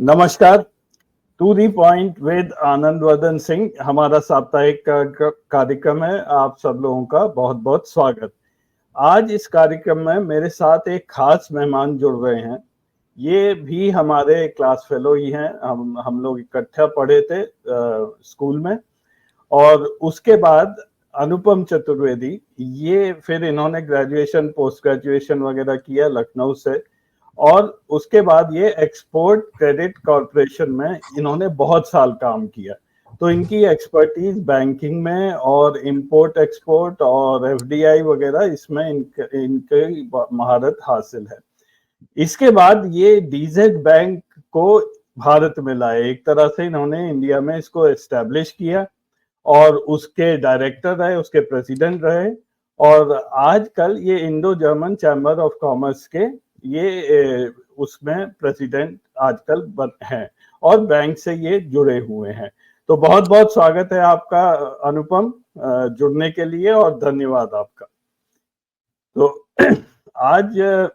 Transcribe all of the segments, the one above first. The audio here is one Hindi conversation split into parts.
नमस्कार। To the point with Anand Vardhan Singh हमारा साप्ताहिक कार्यक्रम है। आप सब लोगों का बहुत बहुत स्वागत। आज इस कार्यक्रम में मेरे साथ एक खास मेहमान जुड़ रहे हैं। ये भी हमारे क्लास फेलो ही हैं। हम लोग इकट्ठा पढ़े थे स्कूल में, और उसके बाद अनुपम चतुर्वेदी, ये फिर इन्होंने ग्रेजुएशन पोस्ट ग्रेजुएशन वगैरह किया लखनऊ से, और उसके बाद ये एक्सपोर्ट क्रेडिट कॉरपोरेशन में इन्होंने बहुत साल काम किया। तो इनकी एक्सपर्टीज बैंकिंग में और इंपोर्ट एक्सपोर्ट और एफडीआई वगैरह इसमें इनकी महारत हासिल है। इसके बाद ये डीजेड बैंक को भारत में लाए। एक तरह से इन्होंने इंडिया में इसको एस्टेब्लिश किया और उसके डायरेक्टर रहे, उसके प्रेसिडेंट रहे, और आजकल ये Indo German chamber of commerce के ये उसमें प्रेसिडेंट आजकल हैं और बैंक से ये जुड़े हुए हैं। तो बहुत बहुत स्वागत है आपका अनुपम, जुड़ने के लिए, और धन्यवाद आपका। तो आज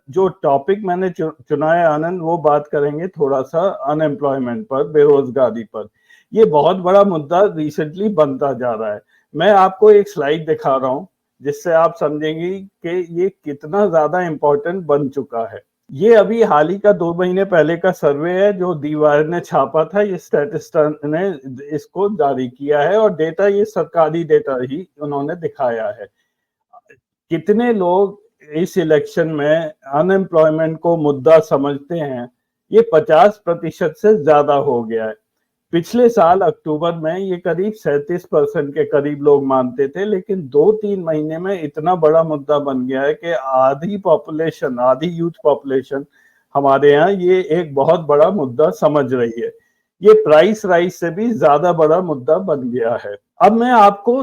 जो टॉपिक मैंने चुना है आनंद, वो बात करेंगे थोड़ा सा अनएम्प्लॉयमेंट पर, बेरोजगारी पर। ये बहुत बड़ा मुद्दा रिसेंटली बनता जा रहा है। मैं आपको एक स्लाइड दिखा रहा हूँ जिससे आप समझेंगे कि ये कितना ज्यादा इम्पोर्टेंट बन चुका है। ये अभी हाल ही का 2 महीने पहले का सर्वे है जो दीवार ने छापा था। ये स्टैटिस्टिक्स ने इसको जारी किया है, और डेटा ये सरकारी डेटा ही उन्होंने दिखाया है। कितने लोग इस इलेक्शन में अनएम्प्लॉयमेंट को मुद्दा समझते हैं, ये 50% से ज्यादा हो गया है। पिछले साल अक्टूबर में ये करीब 37% के करीब लोग मानते थे, लेकिन 2-3 महीने में इतना बड़ा मुद्दा बन गया है कि आधी यूथ पॉपुलेशन हमारे यहाँ ये एक बहुत बड़ा मुद्दा समझ रही है। ये प्राइस राइज से भी ज्यादा बड़ा मुद्दा बन गया है। अब मैं आपको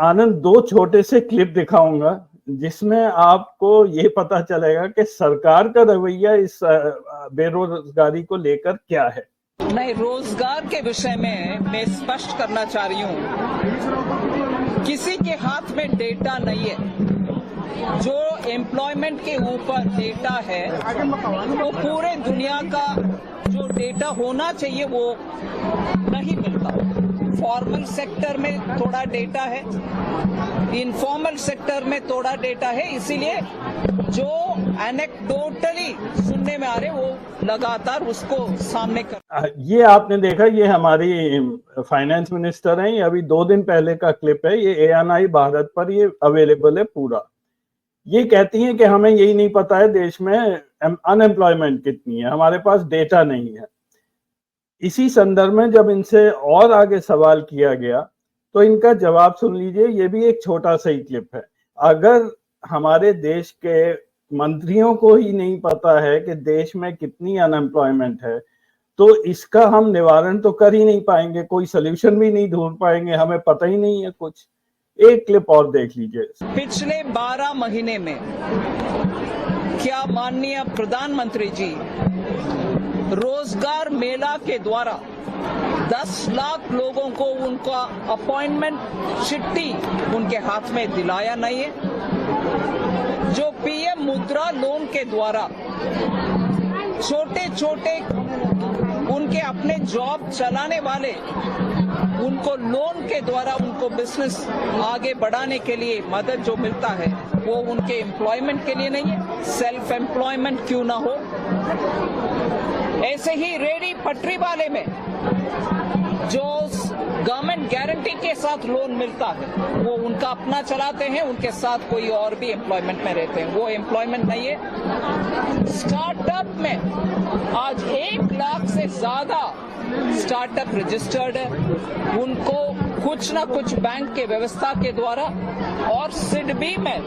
आनंद 2 छोटे से क्लिप दिखाऊंगा जिसमें आपको ये पता चलेगा कि सरकार का रवैया इस बेरोजगारी को लेकर क्या है। मैं रोजगार के विषय में मैं स्पष्ट करना चाह रही हूँ, किसी के हाथ में डेटा नहीं है। जो एम्प्लॉयमेंट के ऊपर डेटा है वो पूरे दुनिया का जो डेटा होना चाहिए वो नहीं मिलता। फॉर्मल सेक्टर में थोड़ा डेटा है, इनफॉर्मल सेक्टर में थोड़ा डेटा है, इसीलिए जो एनेक्डोटली सुनने में आ रहे वो लगातार उसको सामने कर। ये आपने देखा, ये हमारी फाइनेंस मिनिस्टर हैं। ये अभी 2 दिन पहले का क्लिप है। ये ANI भारत पर ये अवेलेबल है पूरा। ये कहती हैं कि हमें यही नहीं पता है देश में अनएम्प्लॉयमेंट कितनी है, हमारे पास डेटा नहीं है। इसी संदर्भ में जब इनसे और आगे सवाल किया गया तो इनका जवाब सुन लीजिए। ये भी एक छोटा सा ही क्लिप है। अगर हमारे देश के मंत्रियों को ही नहीं पता है कि देश में कितनी अनएम्प्लॉयमेंट है, तो इसका हम निवारण तो कर ही नहीं पाएंगे, कोई सोल्यूशन भी नहीं ढूंढ पाएंगे, हमें पता ही नहीं है कुछ। एक क्लिप और देख लीजिए। पिछले 12 महीने में क्या माननीय प्रधानमंत्री जी रोजगार मेला के द्वारा 10 लाख लोगों को उनका अपॉइंटमेंट चिट्ठी उनके हाथ में दिलाया नहीं है। जो PM मुद्रा लोन के द्वारा छोटे छोटे उनके अपने जॉब चलाने वाले उनको लोन के द्वारा उनको बिजनेस आगे बढ़ाने के लिए मदद जो मिलता है वो उनके एम्प्लॉयमेंट के लिए नहीं है। सेल्फ एम्प्लॉयमेंट क्यों ना हो। ऐसे ही रेडी पटरी वाले में जो गवर्नमेंट गारंटी के साथ लोन मिलता है वो उनका अपना चलाते हैं, उनके साथ कोई और भी एम्प्लॉयमेंट में रहते हैं, वो एम्प्लॉयमेंट नहीं है। स्टार्टअप में आज 1 लाख से ज्यादा स्टार्टअप रजिस्टर्ड है। उनको कुछ ना कुछ बैंक के व्यवस्था के द्वारा और सिडबी में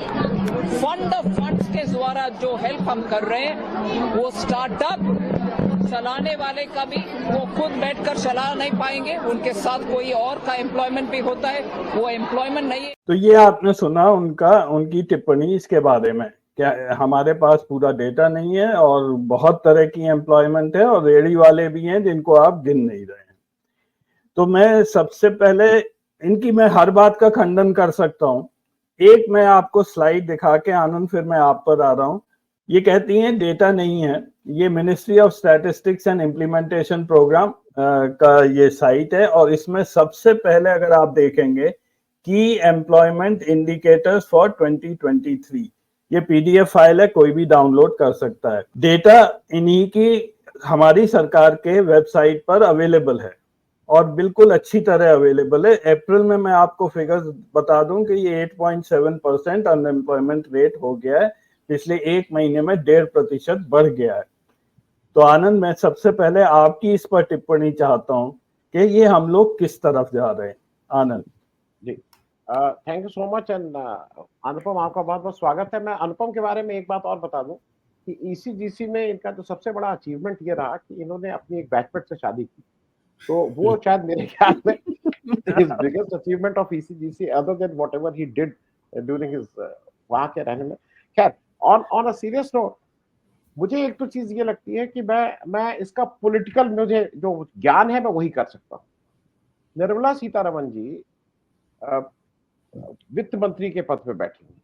फंड्स के द्वारा जो हेल्प हम कर रहे हैं, वो स्टार्टअप चलाने वाले का भी वो खुद बैठकर चला नहीं पाएंगे, उनके साथ कोई और का एम्प्लॉयमेंट भी होता है, वो एम्प्लॉयमेंट नहीं है। तो ये आपने सुना उनकी टिप्पणी इसके बारे में, क्या हमारे पास पूरा डेटा नहीं है और बहुत तरह की एम्प्लॉयमेंट है और रेडी वाले भी हैं जिनको आप गिन नहीं रहे हैं। तो मैं सबसे पहले मैं हर बात का खंडन कर सकता हूँ। एक मैं आपको स्लाइड दिखा के आनंद फिर मैं आप पर आ रहा हूँ। ये कहती हैं डेटा नहीं है, ये ministry of statistics and implementation programme का ये साइट है, और इसमें सबसे पहले अगर आप देखेंगे की एम्प्लॉयमेंट इंडिकेटर्स फॉर 2023, ये पीडीएफ फाइल है, कोई भी डाउनलोड कर सकता है। डेटा इन्हीं की हमारी सरकार के वेबसाइट पर अवेलेबल है और बिल्कुल अच्छी तरह अवेलेबल है। अप्रैल में मैं आपको फिगर्स बता दूं कि ये 8.7% अनएम्प्लॉयमेंट रेट हो गया है, पिछले एक महीने में 1.5% बढ़ गया है। तो आनंद, मैं सबसे पहले आपकी इस पर टिप्पणी चाहता हूं कि ये हम लोग किस तरफ जा रहे हैं। Anand ji, thank you so much. And Anupam, आपका बहुत बहुत स्वागत है। मैं अनुपम के बारे में एक बात और बता दूं कि ईसीजीसी में इनका जो सबसे बड़ा अचीवमेंट ये रहा कि इन्होंने अपनी एक बैचमेट से शादी की, तो वो शायद मेरे ख्याल में his biggest achievement of ECGC other than whatever he did during his वहाँ के रहने में। खैर, on a serious note, मुझे एक तो चीज ये लगती है कि मैं इसका पॉलिटिकल, मुझे जो ज्ञान है मैं वही कर सकता हूँ। निर्मला सीतारमण जी वित्त मंत्री के पद पे बैठी हुई,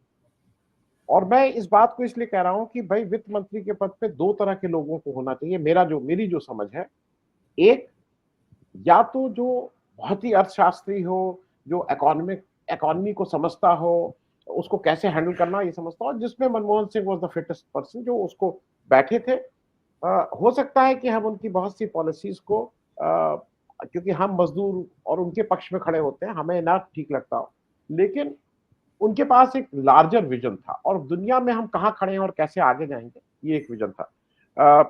और मैं इस बात को इसलिए कह रहा हूं कि भाई वित्त मंत्री के पद पे दो तरह के लोगों को होना चाहिए, मेरी जो समझ है। एक, या तो जो बहुत ही अर्थशास्त्री हो, जो इकोनॉमी को समझता हो, उसको कैसे हैंडल करना ये समझता हो, जिसमें Manmohan Singh was the fittest person, जो उसको बैठे थे। हो सकता है कि हम उनकी बहुत सी पॉलिसीज को, क्योंकि हम मजदूर और उनके पक्ष में खड़े होते हैं, हमें ना ठीक लगता हो, लेकिन उनके पास एक लार्जर विजन था, और दुनिया में हम कहाँ खड़े हैं और कैसे आगे जाएंगे, ये एक विजन था।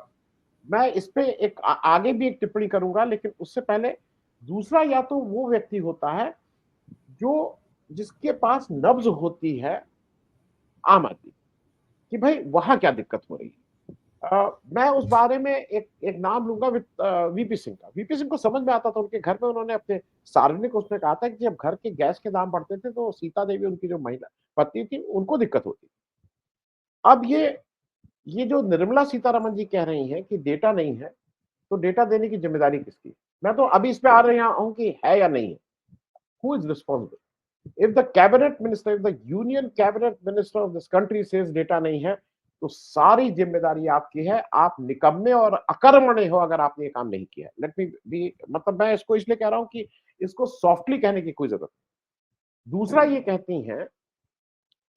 मैं इस पे एक आगे भी एक टिप्पणी करूंगा, लेकिन उससे पहले दूसरा, या तो वो व्यक्ति होता है जिसके पास नब्ज होती है आम आदमी कि भाई वहां क्या दिक्कत हो रही है। मैं उस बारे में एक नाम लूंगा, वीपी सिंह का। वीपी सिंह को समझ में आता था, उनके घर में उन्होंने अपने सार्वजनिक उसमें कहा था कि जब घर के गैस के दाम बढ़ते थे तो सीता देवी, उनकी जो महिला पत्नी थी, उनको दिक्कत होती। अब ये जो निर्मला सीतारमण जी कह रही हैं कि डेटा नहीं है, तो डेटा देने की जिम्मेदारी किसकी? मैं तो अभी इस पे आ रहा हूं कि है या नहीं है। Who is responsible? If the cabinet minister, if the union cabinet minister of this country says data नहीं है, तो सारी जिम्मेदारी आपकी है। आप निकम्मे और अकर्मण्य हो अगर आपने ये काम नहीं किया। लेट मी बी, मतलब मैं इसको इसलिए कह रहा हूं कि इसको सॉफ्टली कहने की कोई जरूरत नहीं। दूसरा, ये कहती हैं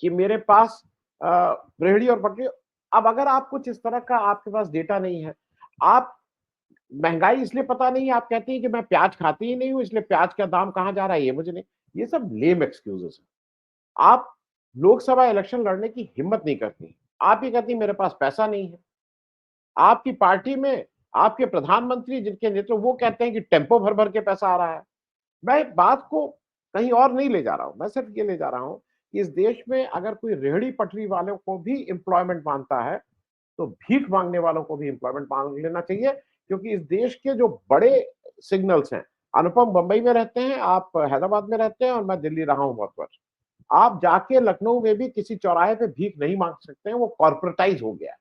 कि मेरे पास रेहड़ी और पटरी। अब अगर आप कुछ इस तरह का, आपके पास डेटा नहीं है, आप महंगाई इसलिए पता नहीं है, आप कहती हैं कि मैं प्याज खाती ही नहीं हूं, इसलिए प्याज का दाम कहां जा रहा है ये मुझे नहीं। ये सब लेम एक्सक्यूजेस है। आप लोकसभा इलेक्शन लड़ने की हिम्मत नहीं करती, आप ये कहती मेरे पास पैसा नहीं है। आपकी पार्टी में आपके प्रधानमंत्री जिनके नेतृत्व, वो कहते हैं कि टेम्पो भर भर के पैसा आ रहा है। मैं बात को कहीं और नहीं ले जा रहा हूं, मैं सिर्फ ये ले जा रहा हूं कि इस देश में अगर कोई रेहड़ी पटरी वालों को भी एम्प्लॉयमेंट मांगता है, तो भीख मांगने वालों को भी एम्प्लॉयमेंट मांग लेना चाहिए। क्योंकि इस देश के जो बड़े सिग्नल्स हैं, अनुपम बंबई में रहते हैं, आप हैदराबाद में रहते हैं, और मैं दिल्ली रहा हूं बहुत वर्ष। आप जाके लखनऊ में भी किसी चौराहे पे भीख नहीं मांग सकते हैं, वो कॉर्पोरेटाइज हो गया है।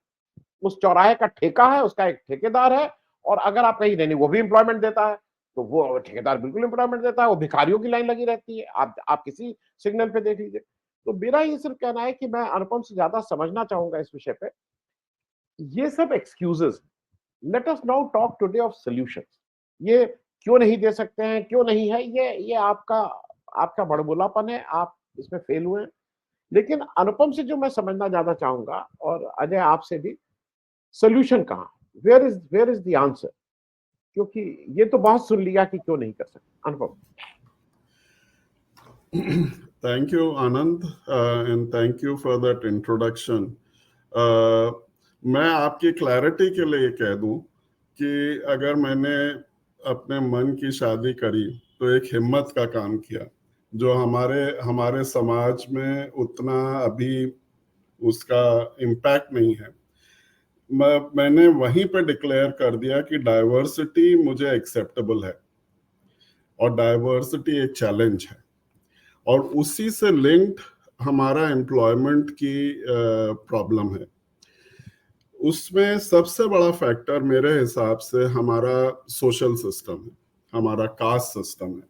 उस चौराहे का ठेका है, उसका एक ठेकेदार है, और अगर आप कहीं नहीं, वो भी एम्प्लॉयमेंट देता है, तो वो ठेकेदार बिल्कुल एम्प्लॉयमेंट देता है। वो भिखारियों की लाइन लगी रहती है, आप किसी सिग्नल पे देख लीजिए। तो मेरा ये सिर्फ कहना है कि मैं अनुपम से ज्यादा समझना चाहूंगा इस विषय पे। ये सब excuses, let us now talk today of solutions. ये क्यों नहीं दे सकते हैं, क्यों नहीं है, ये आपका बड़बोलापन है, आप इसमें फेल हुए हैं। लेकिन अनुपम से जो मैं समझना ज्यादा चाहूंगा, और अजय आपसे भी, सोल्यूशन कहाँ, वेयर इज द आंसर? क्योंकि ये तो बहुत सुन लिया कि क्यों नहीं कर सकते। अनुपम। Thank you, Anand, and thank you for that introduction. मैं आपकी क्लैरिटी के लिए कह दूं कि अगर मैंने अपने मन की शादी करी तो एक हिम्मत का काम किया, जो हमारे समाज में उतना अभी उसका इम्पैक्ट नहीं है। मैंने वहीं पे डिक्लेयर कर दिया कि डाइवर्सिटी मुझे एक्सेप्टेबल है और डाइवर्सिटी एक चैलेंज है, और उसी से लिंक्ड हमारा एम्प्लॉयमेंट की प्रॉब्लम है। उसमें सबसे बड़ा फैक्टर मेरे हिसाब से हमारा सोशल सिस्टम है, हमारा कास्ट सिस्टम है,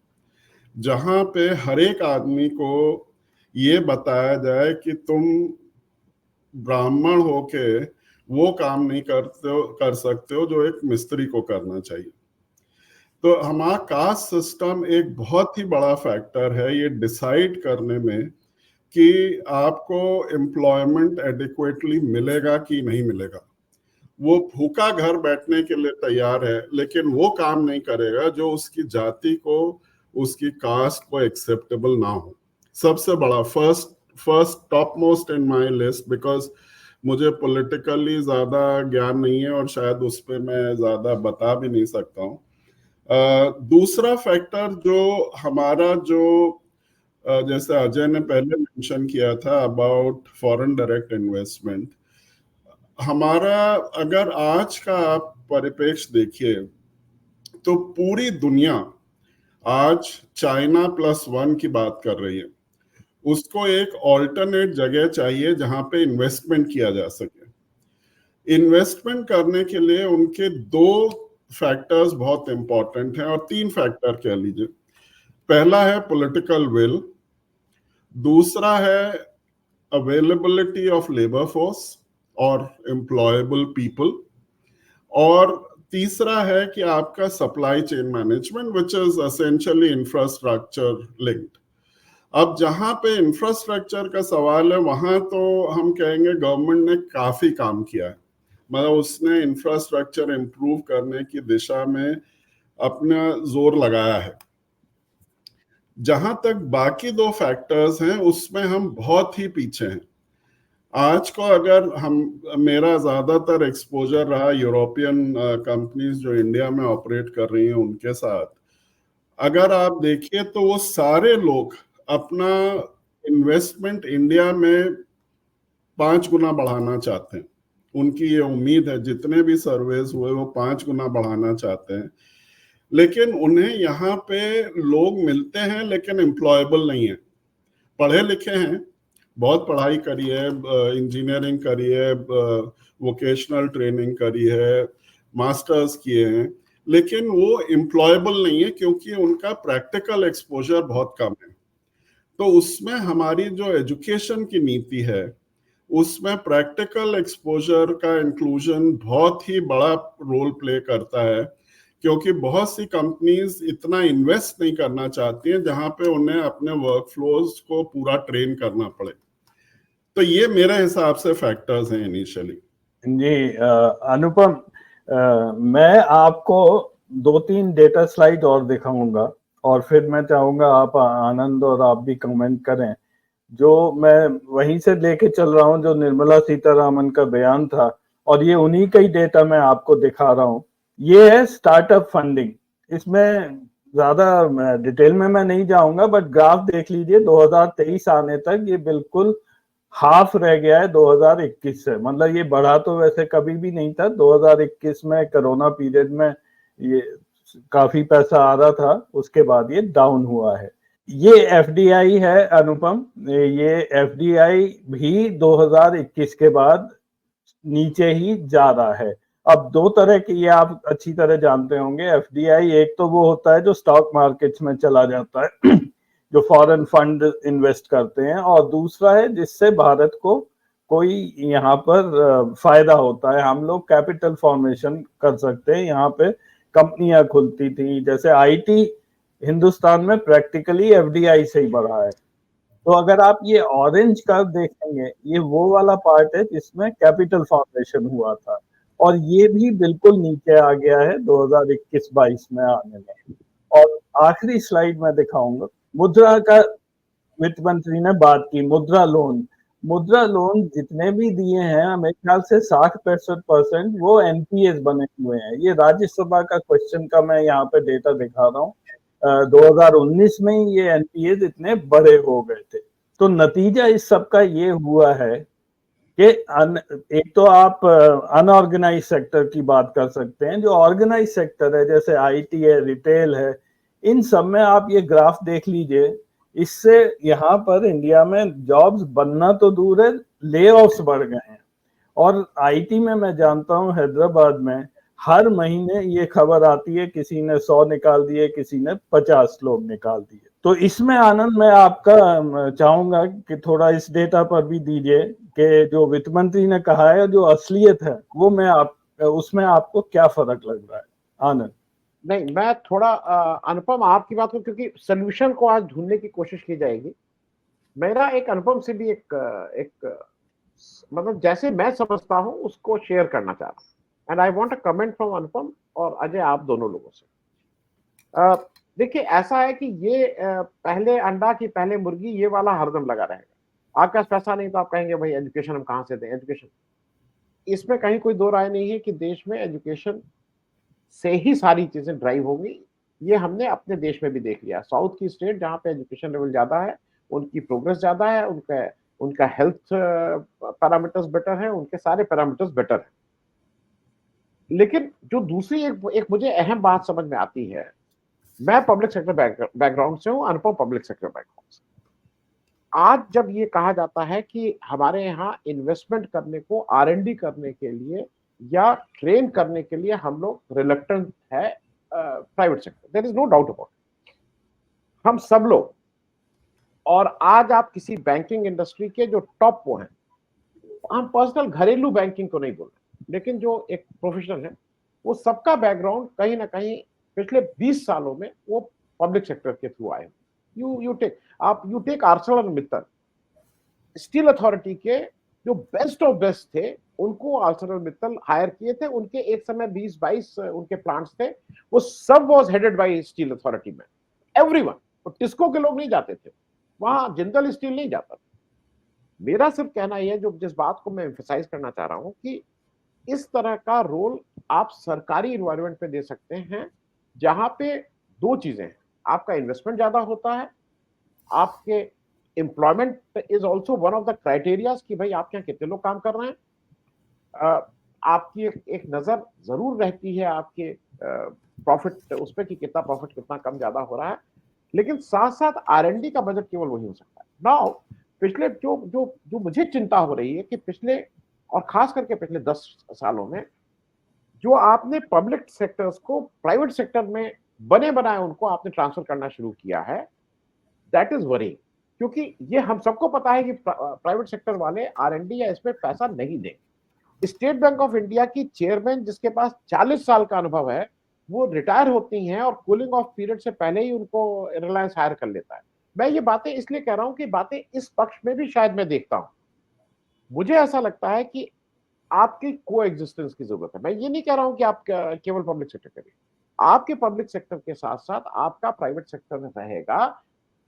जहां पे हर एक आदमी को ये बताया जाए कि तुम ब्राह्मण होके वो काम नहीं कर सकते हो जो एक मिस्त्री को करना चाहिए। तो हमारा कास्ट सिस्टम एक बहुत ही बड़ा फैक्टर है ये डिसाइड करने में कि आपको एम्प्लॉयमेंट एडिक्वेटली मिलेगा कि नहीं मिलेगा। वो भूखा घर बैठने के लिए तैयार है, लेकिन वो काम नहीं करेगा जो उसकी जाति को, उसकी कास्ट को एक्सेप्टेबल ना हो। सबसे बड़ा first top most in my list, because मुझे पॉलिटिकली ज्यादा ज्ञान नहीं है और शायद उस पर मैं ज्यादा बता भी नहीं सकता हूँ। दूसरा फैक्टर जो हमारा जैसे अजय ने पहले मेंशन किया था अबाउट फॉरेन डायरेक्ट इन्वेस्टमेंट, हमारा अगर आज का आप परिप्रेक्ष्य देखिए तो पूरी दुनिया आज चाइना +1 की बात कर रही है। उसको एक ऑल्टरनेट जगह चाहिए जहां पे इन्वेस्टमेंट किया जा सके। इन्वेस्टमेंट करने के लिए उनके 2 फैक्टर्स बहुत इंपॉर्टेंट हैं, और 3 फैक्टर कह लीजिए। पहला है पॉलिटिकल विल, दूसरा है अवेलेबिलिटी ऑफ लेबर फोर्स और एम्प्लॉयबल पीपल, और तीसरा है कि आपका supply chain management which is essentially infrastructure linked. अब जहां पे इंफ्रास्ट्रक्चर का सवाल है वहां तो हम कहेंगे गवर्नमेंट ने काफी काम किया है, मतलब उसने इंफ्रास्ट्रक्चर इंप्रूव करने की दिशा में अपना जोर लगाया है। जहां तक बाकी 2 फैक्टर्स हैं उसमें हम बहुत ही पीछे हैं। आज को अगर मेरा ज्यादातर एक्सपोजर रहा यूरोपियन कंपनीज जो इंडिया में ऑपरेट कर रही हैं उनके साथ, अगर आप देखिए तो वो सारे लोग अपना इन्वेस्टमेंट इंडिया में 5 गुना बढ़ाना चाहते हैं। उनकी ये उम्मीद है, जितने भी सर्वेस हुए वो 5 गुना बढ़ाना चाहते हैं, लेकिन उन्हें यहाँ पे लोग मिलते हैं लेकिन एम्प्लॉयबल नहीं है। पढ़े लिखे हैं, बहुत पढ़ाई करी है, इंजीनियरिंग करी है, वोकेशनल ट्रेनिंग करी है, मास्टर्स किए हैं, लेकिन वो एम्प्लॉयबल नहीं है क्योंकि उनका प्रैक्टिकल एक्सपोजर बहुत कम है। तो उसमें हमारी जो एजुकेशन की नीति है उसमें प्रैक्टिकल एक्सपोजर का इंक्लूजन बहुत ही बड़ा रोल प्ले करता है, क्योंकि बहुत सी कंपनीज इतना इन्वेस्ट नहीं करना चाहती हैं जहां पे उन्हें अपने वर्क फ्लोज को पूरा ट्रेन करना पड़े। तो ये मेरे हिसाब से फैक्टर्स हैं इनिशियली। जी अनुपम, मैं आपको 2-3 डेटा स्लाइड और दिखाऊंगा और फिर मैं चाहूंगा आप आनंद और आप भी कमेंट करें। जो मैं वहीं से लेके चल रहा हूं जो निर्मला सीतारामन का बयान था, और ये उन्हीं का ही डेटा मैं आपको दिखा रहा हूं। ये है स्टार्टअप फंडिंग। इसमें ज्यादा डिटेल में मैं नहीं जाऊंगा, बट ग्राफ देख लीजिए 2023 आने तक ये बिल्कुल हाफ रह गया है 2021 से। मतलब ये बढ़ा तो वैसे कभी भी नहीं था, 2021 में कोरोना पीरियड में ये काफी पैसा आ रहा था, उसके बाद ये डाउन हुआ है। ये एफडीआई है अनुपम, ये एफडीआई भी 2021 के बाद नीचे ही जा रहा है। अब 2 तरह की, ये आप अच्छी तरह जानते होंगे, एफडीआई एक तो वो होता है जो स्टॉक मार्केट्स में चला जाता है जो फॉरेन फंड इन्वेस्ट करते हैं, और दूसरा है जिससे भारत को कोई यहाँ पर फायदा होता है। हम लोग कैपिटल फॉर्मेशन कर सकते हैं, यहाँ पे कंपनियां खुलती थी, जैसे आईटी हिंदुस्तान में प्रैक्टिकली एफडीआई से ही बढ़ा है। तो अगर आप ये ऑरेंज कर्व देखेंगे, ये वो वाला पार्ट है जिसमें कैपिटल फॉर्मेशन हुआ था, और ये भी बिल्कुल नीचे आ गया है 2021-22 में आने में। और आखिरी स्लाइड में दिखाऊंगा, मुद्रा का वित्त मंत्री ने बात की, मुद्रा लोन जितने भी दिए हैं मेरे ख्याल से 60-65% वो एनपीएस बने हुए हैं। ये राज्यसभा का क्वेश्चन का मैं यहाँ पे डेटा दिखा रहा हूँ। 2019 में ही ये एनपीएस इतने बड़े हो गए थे। तो नतीजा इस सब का ये हुआ है कि एक तो आप अनऑर्गेनाइज सेक्टर की बात कर सकते हैं, जो ऑर्गेनाइज सेक्टर है जैसे आईटी है, रिटेल है, इन सब में आप ये ग्राफ देख लीजिए। इससे यहाँ पर इंडिया में जॉब्स बनना तो दूर है, ले ऑफ्स बढ़ गए हैं। और आईटी में मैं जानता हूँ हैदराबाद में हर महीने ये खबर आती है, किसी ने 100 निकाल दिए, किसी ने 50 लोग निकाल दिए। तो इसमें आनंद मैं आपका चाहूंगा कि थोड़ा इस डेटा पर भी दीजिए कि जो वित्त मंत्री ने कहा है, जो असलियत है वो उसमें आपको क्या फर्क लग रहा है आनंद? नहीं, मैं थोड़ा अनुपम आपकी बात को, क्योंकि सोल्यूशन को आज ढूंढने की कोशिश की जाएगी, मेरा एक अनुपम से भी एक मतलब जैसे मैं समझता हूं उसको शेयर करना चाह रहा हूं, and I want a comment from Anupam और अजय, आप दोनों लोगों से। देखिए, ऐसा है कि ये पहले अंडा की पहले मुर्गी, ये वाला हरदम लगा रहेगा। आपके पास पैसा नहीं तो आप कहेंगे भाई एजुकेशन हम कहां से दें, एजुकेशन। इसमें कहीं कोई दो राय नहीं है कि देश में एजुकेशन से ही सारी चीजें ड्राइव होंगी। ये हमने अपने देश में भी देख लिया। साउथ की स्टेट जहां पे एजुकेशन लेवल ज्यादा है, उनकी प्रोग्रेस ज्यादा है, उनका हेल्थ पैरामीटर्स बेटर है, उनके सारे पैरामीटर्स बेटर है। लेकिन जो दूसरी एक मुझे अहम बात समझ में आती है, मैं पब्लिक सेक्टर बैकग्राउंड से हूं, अनुपम पब्लिक सेक्टर बैकग्राउंड से। आज जब ये कहा जाता है कि हमारे यहाँ इन्वेस्टमेंट करने को, R&D करने के लिए या ट्रेन करने के लिए हम लोग रिलक्टेंट है private sector, there is no doubt about it, हम सब लोग। और आज आप किसी बैंकिंग इंडस्ट्री के जो टॉप वो हैं, हम पर्सनल घरेलू बैंकिंग को नहीं बोल रहे, लेकिन जो एक प्रोफेशनल है, वो सबका बैकग्राउंड कहीं ना कहीं पिछले 20 सालों में वो पब्लिक सेक्टर के थ्रू आए। You take ArcelorMittal, steel authority के जो बेस्ट ऑफ बेस्ट थे, उनको ArcelorMittal हायर किए थे। उनके एक समय 20-22 उनके प्लांट्स थे, वो सब was headed by steel authority में, एवरीवन। टिस्को के लोग नहीं जाते थे वहां, जिंदल स्टील नहीं जाता था। मेरा सिर्फ कहना यह है, जो जिस बात को मैं एम्फसाइज करना चाह रहा हूं, कि इस तरह का रोल आप सरकारी इन्वायरमेंट पे दे सकते हैं, जहां पे दो चीजें हैं, आपका इन्वेस्टमेंट ज्यादा होता है, आपके employment is also one of the criterias कि भाई आप यहाँ कितने लोग काम कर रहे हैं। आपकी एक नजर जरूर रहती है आपके प्रॉफिट उस पर कि कितना प्रॉफिट कितना कम ज्यादा हो रहा है, लेकिन साथ साथ R&D का बजट केवल वही हो सकता है। नाउ पिछले जो जो जो मुझे चिंता हो रही है कि पिछले, और खास करके पिछले 10 सालों में, जो आपने पब्लिक सेक्टर्स को प्राइवेट सेक्टर में बने बनाए उनको आपने ट्रांसफर करना शुरू किया है, दैट इज वरिंग। क्योंकि ये हम सबको पता है कि प्राइवेट सेक्टर वाले R&D या इसमें पैसा नहीं देंगे। स्टेट बैंक ऑफ इंडिया की चेयरमैन जिसके पास 40 साल का अनुभव है, वो रिटायर होती हैं और कूलिंग ऑफ पीरियड से पहले ही उनको रिलायंस हायर कर लेता है। मैं ये बातें इसलिए कह रहा हूं कि बातें इस पक्ष में भी शायद मैं देखता हूं। मुझे ऐसा लगता है कि आपकी को एग्जिस्टेंस की जरूरत है। मैं ये नहीं कह रहा हूं कि आप केवल पब्लिक सेक्टर करिए, आपके पब्लिक सेक्टर के साथ साथ आपका प्राइवेट सेक्टर में रहेगा,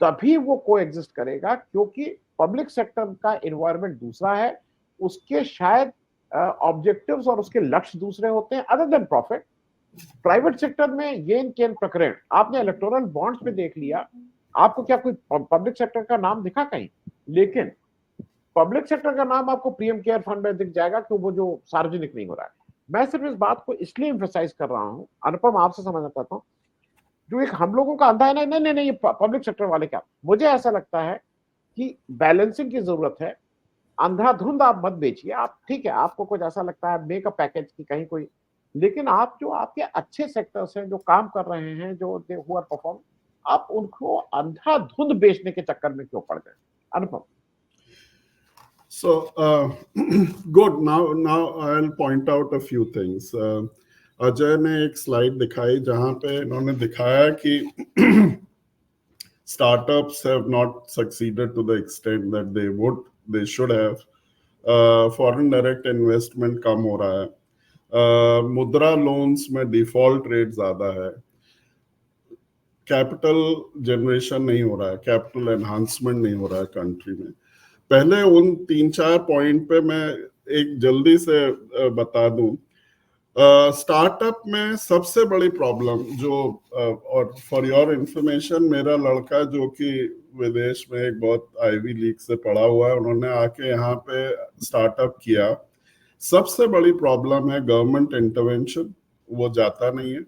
तभी वो को एग्जिस्ट करेगा। क्योंकि पब्लिक सेक्टर का एनवायरनमेंट दूसरा है, उसके शायद ऑब्जेक्टिव्स और उसके लक्ष्य दूसरे होते हैं other than profit. Private sector में येन केन प्रकरण आपने इलेक्टोरल बॉन्ड्स में देख लिया, आपको क्या कोई पब्लिक सेक्टर का नाम दिखा कहीं? लेकिन पब्लिक सेक्टर का नाम आपको पीएम केयर फंड में दिख जाएगा कि वो जो सार्वजनिक नहीं हो रहा है। मैं सिर्फ इस बात को इसलिए एम्फसाइज कर रहा हूं, अनुपम आपसे समझना चाहता हूं, जो एक हम लोगों का अंधा है ना, नहीं ये पब्लिक सेक्टर वाले क्या, मुझे ऐसा लगता है कि बैलेंसिंग की जरूरत है। अंधाधुंध आप मत बेचिए। आप ठीक है, आपको कुछ ऐसा लगता है मेक अ पैकेज की कहीं कोई, लेकिन आप जो आपके अच्छे सेक्टर्स हैं, जो काम कर रहे हैं, जो हु आर परफॉर्म, आप उनको अंधाधुंध बेचने के चक्कर में क्यों पड़ गए? अनुपम। So, good. Now I'll point out a few things. Ajay ने एक स्लाइड दिखाई जहां पे इन्होंने दिखाया कि startups have not succeeded to the extent that they should have. Foreign direct investment कम हो रहा है, मुद्रा लोन्स में डिफॉल्ट रेट ज्यादा है, कैपिटल जनरेशन नहीं हो रहा है, कैपिटल एनहांसमेंट नहीं हो रहा है कंट्री में। पहले उन 3-4 पॉइंट पे मैं एक जल्दी से बता दूं। स्टार्टअप में सबसे बड़ी प्रॉब्लम जो, और फॉर योर इंफॉर्मेशन, मेरा लड़का जो कि विदेश में एक बहुत आईवी लीग से पढ़ा हुआ है, उन्होंने आके यहाँ पे स्टार्टअप किया। सबसे बड़ी प्रॉब्लम है गवर्नमेंट इंटरवेंशन, वो जाता नहीं है,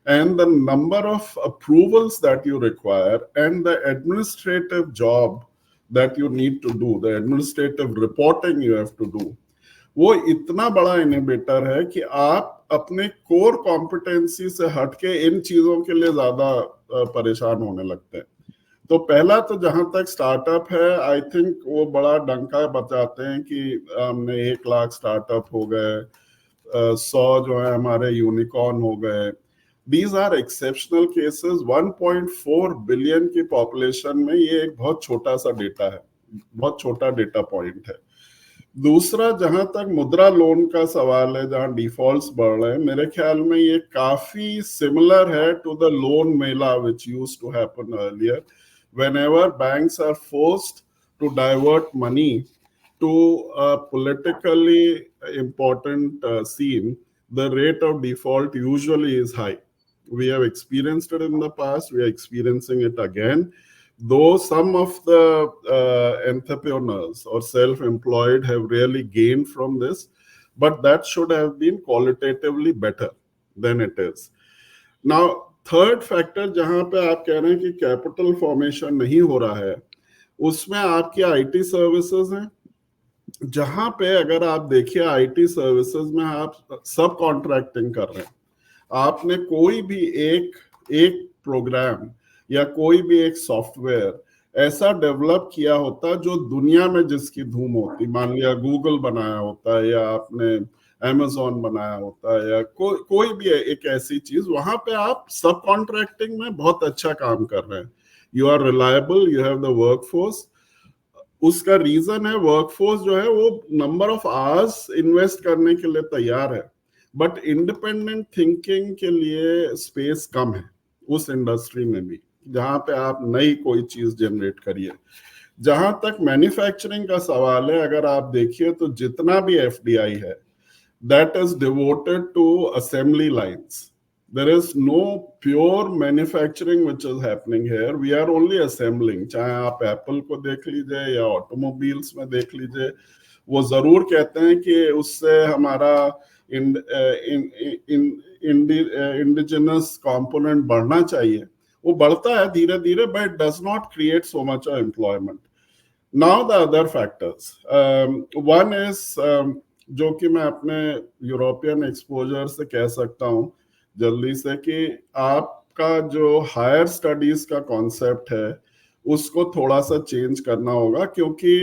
and the number of approvals that you require and the administrative job that you need to do, the administrative reporting you have to do, वो इतना बड़ा इनहिबिटर है कि आप अपने कोर कॉम्पिटेंसी से हटके इन चीजों के लिए ज्यादा परेशान होने लगते हैं। तो पहला तो जहां तक स्टार्टअप है, आई थिंक वो बड़ा डंका बजाते हैं कि हमने 1 लाख स्टार्टअप हो गए, 100 जो है हमारे यूनिकॉर्न हो गए। These are exceptional cases. 1.4 billion की पॉपुलेशन में ये एक बहुत छोटा सा डेटा है, बहुत छोटा डेटा पॉइंट है। दूसरा, जहां तक मुद्रा लोन का सवाल है, जहां डिफॉल्ट्स बढ़ रहे हैं, मेरे ख्याल में ये काफी सिमिलर है to the loan mela which used to happen earlier. Whenever banks are forced to divert money to a politically important scene, the rate of default usually is high. We have experienced it in the past, we are experiencing it again. Though some of the entrepreneurs or self-employed have really gained from this, but that should have been qualitatively better than it is. Now, third factor जहां पे आप कह रहे हैं कि कैपिटल फॉर्मेशन नहीं हो रहा है, उसमें आपकी आईटी सर्विसेज हैं, जहां पे अगर आप देखिए आईटी सर्विसेज में आप सब कॉन्ट्रैक्टिंग कर रहे हैं। आपने कोई भी एक प्रोग्राम या कोई भी एक सॉफ्टवेयर ऐसा डेवलप किया होता जो दुनिया में जिसकी धूम होती, मान लिया गूगल बनाया होता है या आपने Amazon बनाया होता है या कोई भी एक ऐसी चीज, वहां पे आप सब कॉन्ट्रैक्टिंग में बहुत अच्छा काम कर रहे हैं। You are reliable, you have the workforce. उसका रीजन है वर्कफोर्स जो है वो नंबर ऑफ आवर्स इन्वेस्ट करने के लिए तैयार है, बट इंडिपेंडेंट थिंकिंग के लिए स्पेस कम है उस इंडस्ट्री में भी, जहां पे आप नई कोई चीज जनरेट करिए। जहां तक मैन्युफैक्चरिंग का सवाल है, अगर आप देखिए तो जितना भी एफडीआई है, that is devoted to assembly lines. There is no pure manufacturing which is happening here. We are only assembling. चाहे आप एप्पल को देख लीजिए या ऑटोमोबाइल्स में देख लीजिए, वो जरूर कहते हैं कि उससे हमारा इंडिजिनस कंपोनेंट बढ़ना चाहिए। वो बढ़ता है धीरे धीरे, but does not create so much of employment. Now the other factors. One is जो कि मैं अपने यूरोपियन एक्सपोजर से कह सकता हूँ जल्दी से, कि आपका जो हायर स्टडीज का कॉन्सेप्ट है उसको थोड़ा सा चेंज करना होगा, क्योंकि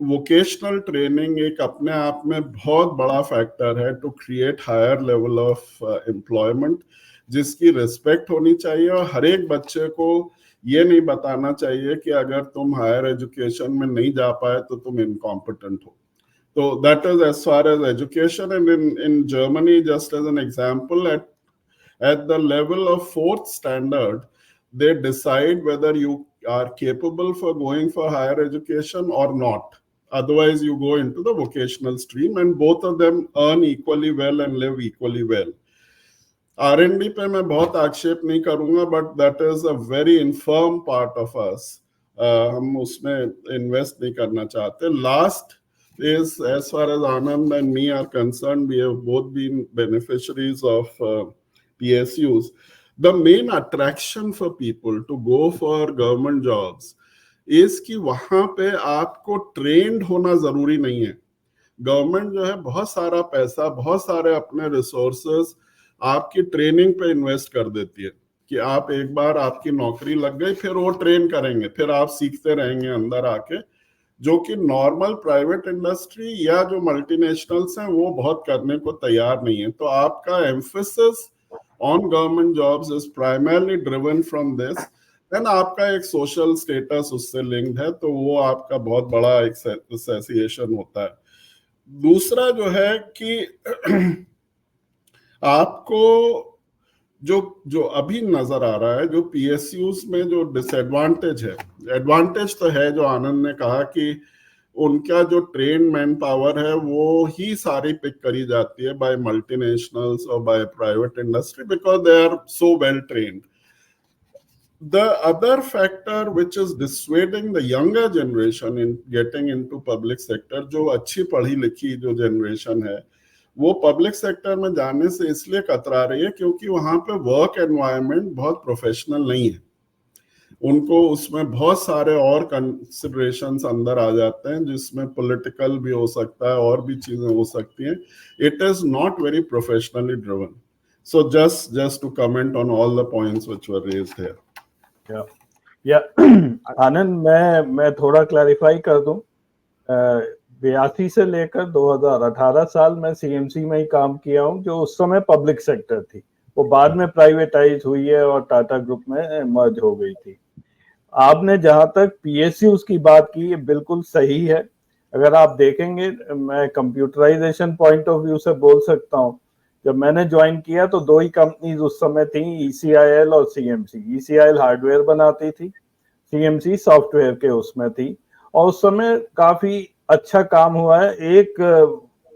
वोकेशनल ट्रेनिंग एक अपने आप में बहुत बड़ा फैक्टर है to create higher level of employment, जिसकी रिस्पेक्ट होनी चाहिए। और हर एक बच्चे को ये नहीं बताना चाहिए कि अगर तुम हायर एजुकेशन में नहीं जा पाए तो तुम इनकॉम्पिटेंट हो। So that is as far as education, and in Germany, just as an example, at the level of 4th standard, they decide whether you are capable for going for higher education or not. Otherwise, you go into the vocational stream, and both of them earn equally well and live equally well. R&D पे मैं बहुत आक्षेप नहीं करूंगा, but that is a very infirm part of us. हम उसमें invest नहीं करना चाहते. Last is, as far as Anand and me are concerned, we have both been beneficiaries of PSUs. The main attraction for people to go for government jobs is कि वहां पे आपको ट्रेंड होना जरूरी नहीं है। गवर्नमेंट जो है बहुत सारा पैसा, बहुत सारे अपने रिसोर्सेज आपकी ट्रेनिंग पे इन्वेस्ट कर देती है कि आप एक बार आपकी नौकरी लग गई, फिर वो ट्रेन करेंगे, फिर आप सीखते रहेंगे अंदर आके, जो कि नॉर्मल प्राइवेट इंडस्ट्री या जो मल्टीनेशनल्स हैं वो बहुत करने को तैयार नहीं है। तो आपका emphasis on government jobs is primarily driven from this, then आपका एक सोशल स्टेटस उससे लिंक्ड है, तो वो आपका बहुत बड़ा एक एसोसिएशन होता है। दूसरा जो है कि आपको जो अभी नजर आ रहा है, जो पीएसयूज में जो डिसएडवांटेज है, एडवांटेज तो है जो आनंद ने कहा कि उनका जो ट्रेन मैन पावर है वो ही सारी पिक करी जाती है बाय मल्टीनेशनल्स और by private industry, because they are so well trained. The other factor which is dissuading the younger generation in getting into public sector, जो अच्छी पढ़ी लिखी जो जनरेशन है वो पब्लिक सेक्टर में जाने से इसलिए कतरा रही है क्योंकि वहां पे वर्क एनवायरनमेंट बहुत प्रोफेशनल नहीं है। उनको उसमें बहुत सारे और कंसिडरेशंस अंदर आ जाते हैं, जिसमें पॉलिटिकल भी हो सकता है और भी चीजें हो सकती हैं. It is not very professionally driven. So just to comment on all the points which were raised here. या आनंद, मैं थोड़ा क्लैरिफाई कर दूं. 82 से लेकर 2018 साल में सीएमसी में ही काम किया हूं, जो उस समय पब्लिक सेक्टर थी. वो बाद में प्राइवेटाइज हुई है और टाटा ग्रुप में मर्ज हो गई थी. आपने जहां तक पीएसयूज की बात की, ये बिल्कुल सही है. अगर आप देखेंगे, मैं कंप्यूटराइजेशन पॉइंट ऑफ व्यू से बोल सकता हूं. जब मैंने ज्वाइन किया तो दो ही कंपनीज उस समय थी, ईसीआईएल और सीएमसी. ईसीआईएल हार्डवेयर बनाती थी, सीएमसी सॉफ्टवेयर के उसमें थी, और उस समय काफी अच्छा काम हुआ है. एक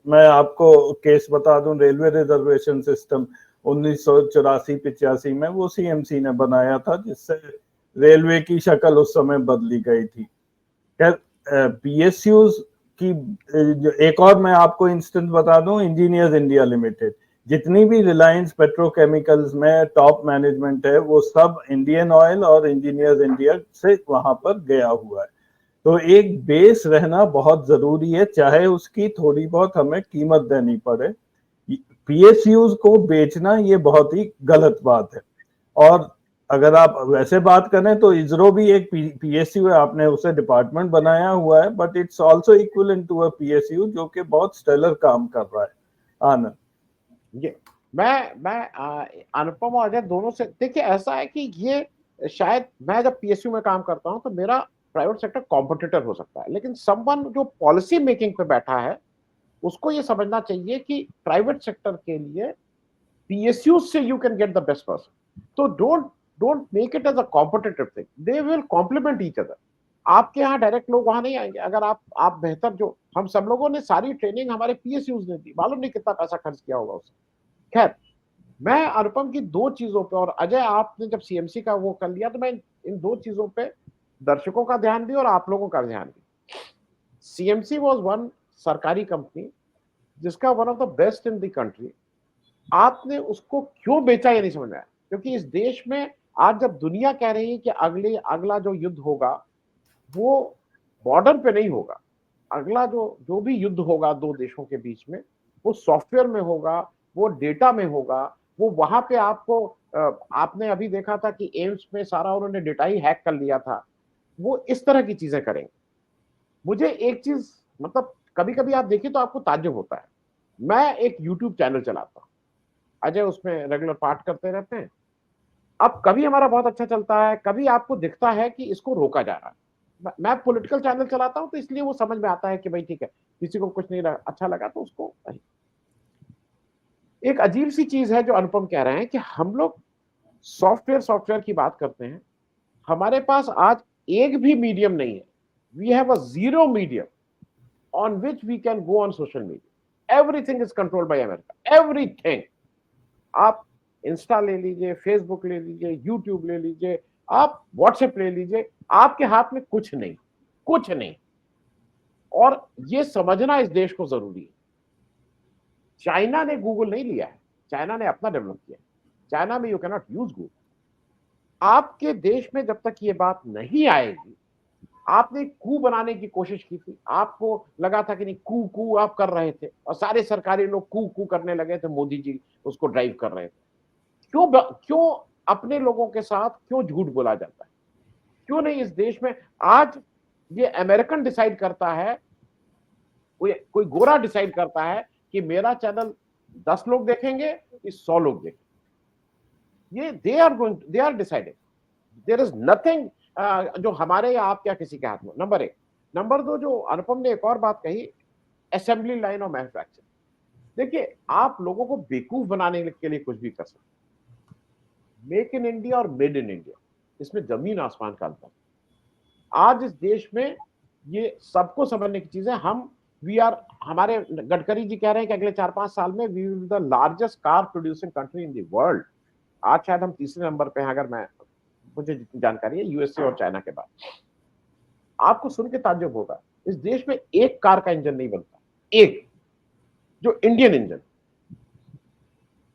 मैं आपको केस बता दूं, रेलवे रिजर्वेशन सिस्टम 1984-85 में वो सीएमसी ने बनाया था, जिससे रेलवे की शक्ल उस समय बदली गई थी. खैर, पीएसयूज की एक और मैं आपको इंस्टेंस बता दूं, इंजीनियर्स इंडिया लिमिटेड. जितनी भी रिलायंस पेट्रोकेमिकल्स में टॉप मैनेजमेंट है, वो सब इंडियन ऑयल और इंजीनियर्स इंडिया से वहां पर गया हुआ है. तो एक बेस रहना बहुत जरूरी है, चाहे उसकी थोड़ी बहुत हमें कीमत देनी पड़े. पीएसयूज को बेचना ये बहुत ही गलत बात है. और अगर आप वैसे बात करें तो इसरो भी एक पीएसयू है, आपने उसे डिपार्टमेंट बनाया हुआ है, but it's also equivalent to a PSU, जो कि बहुत स्टेलर काम कर रहा है. आनंद, ये मैं अनुपम और अजय दोनों से, देखिए ऐसा है कि ये शायद मैं जब पीएसयू में काम करता हूं तो मेरा प्राइवेट सेक्टर कॉम्पिटिटर हो सकता है, लेकिन समवन जो पॉलिसी मेकिंग पे बैठा है उसको ये समझना चाहिए कि प्राइवेट सेक्टर के लिए पीएसयू से you can get the best person. तो don't make it as a competitive thing, they will complement each other. आपके यहाँ डायरेक्ट लोग वहां नहीं आएंगे. अगर आप बेहतर, जो हम सब लोगों ने सारी ट्रेनिंग हमारे पीएसयूज ने दी, मालूम नहीं कितना पैसा खर्च किया होगा उससे. खैर, मैं अनुपम की दो चीजों पे, और अजय आपने जब सीएमसी का वो कर लिया, तो मैं इन दो चीजों पे दर्शकों का ध्यान भी और आप लोगों का ध्यान भी. सीएमसी वाज वन सरकारी कंपनी जिसका one of the best in the country. आपने उसको क्यों बेचा ये नहीं समझ में आया, क्योंकि इस देश में आज जब दुनिया कह रही है कि अगला जो युद्ध होगा वो बॉर्डर पे नहीं होगा, अगला जो भी युद्ध होगा दो देशों के बीच में, वो सॉफ्टवेयर में होगा, वो डेटा में होगा, वो वहां पे आपको आपने अभी देखा था कि एम्स में सारा उन्होंने डेटा ही हैक कर लिया था. वो इस तरह की चीजें करेंगे. मुझे एक चीज, मतलब कभी कभी आप देखिए तो आपको ताज्जुब होता है. मैं एक यूट्यूब चैनल चलाता हूँ, अजय उसमें रेगुलर पार्ट करते रहते हैं. अब कभी हमारा बहुत अच्छा चलता है, कभी आपको दिखता है कि इसको रोका जा रहा है. मैं पॉलिटिकल चैनल चलाता हूं तो इसलिए वो समझ में आता है कि भाई ठीक है, किसी को कुछ नहीं अच्छा लगा तो उसको. एक अजीब सी चीज है जो अनुपम कह रहे हैं कि हम लोग सॉफ्टवेयर की बात करते हैं, हमारे पास आज एक भी मीडियम नहीं है. We have a zero medium on which we can go on social media. Everything is controlled by America, everything. आप इंस्टा ले लीजिए, फेसबुक ले लीजिए, यूट्यूब ले लीजिए, आप व्हाट्सएप ले लीजिए, आपके हाथ में कुछ नहीं, कुछ नहीं. और ये समझना इस देश को जरूरी है. चाइना ने गूगल नहीं लिया है, चाइना ने अपना डेवलप किया. चाइना में you can not use Google. आपके देश में जब तक ये बात नहीं आएगी, आपने कू बनाने की कोशिश की थी, आपको लगा था कि नहीं कू आप कर रहे थे, और सारे सरकारी लोग कू करने लगे थे, मोदी जी उसको ड्राइव कर रहे थे. क्यों अपने लोगों के साथ क्यों झूठ बोला जाता है? क्यों नहीं इस देश में आज ये अमेरिकन डिसाइड करता है, कोई गोरा डिसाइड करता है कि मेरा चैनल 10 लोग देखेंगे कि 100 लोग देखेंगे. ये they are decided. There is nothing जो हमारे या आप क्या किसी के हाथ में. नंबर 1. नंबर 2, जो अनुपम ने एक और बात कही, असेंबली लाइन ऑफ मैन्युफैक्चरिंग. देखिए, आप लोगों को बेवकूफ बनाने के लिए कुछ भी कर सकते. मेक इन इंडिया और मेड इन इंडिया, इसमें जमीन आसमान का अंतर. आज इस देश में ये सबको समझने की चीज है. हमारे गडकरी जी कह रहे हैं कि अगले 4-5 साल में we will the largest car producing country in the world. आज शायद हम तीसरे नंबर पे हैं, अगर मुझे जितनी जानकारी है, यूएसए और चाइना के बाद. आपको सुन के ताज्जुब होगा, इस देश में एक कार का इंजन नहीं बनता, एक जो इंडियन इंजन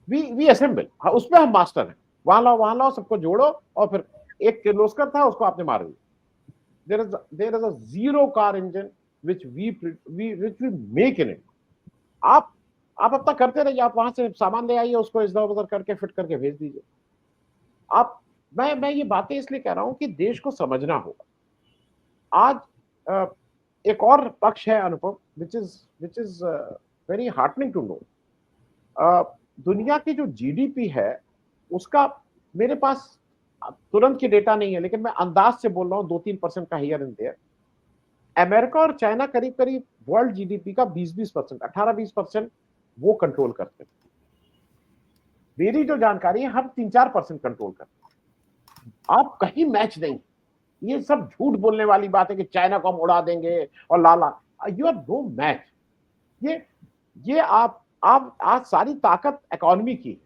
वी असेंबल, उसमें हम मास्टर हैं. वहां लाओ सबको जोड़ो और फिर एक किर्लोस्कर था, उसको आपने मार दिया। There is a zero car engine which we make in it. आप अपना करते रहिए, आप वहां से सामान ले आइए, उसको इधर उधर करके फिट करके भेज दीजिए। आप मैं ये बातें इसलिए कह रहा हूं कि देश को समझना होगा। आज एक और पक्ष है Anupam, which is very heartening to know. दुनिया की जो जीडीपी है उसका मेरे पास तुरंत की डेटा नहीं है, लेकिन मैं अंदाज से बोल रहा हूं 2-3% का हियर एंड देयर। अमेरिका और चाइना करीब करीब वर्ल्ड जीडीपी का 20-20%, 18-20% वो कंट्रोल करते हैं। मेरी जो जानकारी है हम 3-4% कंट्रोल करते हैं। आप कहीं मैच नहीं। ये सब झूठ बोलने वाली बात है कि चाइना को हम उड़ा देंगे और लाला, यू आर नो मैच। ये आप आज सारी ताकत इकोनॉमी की है।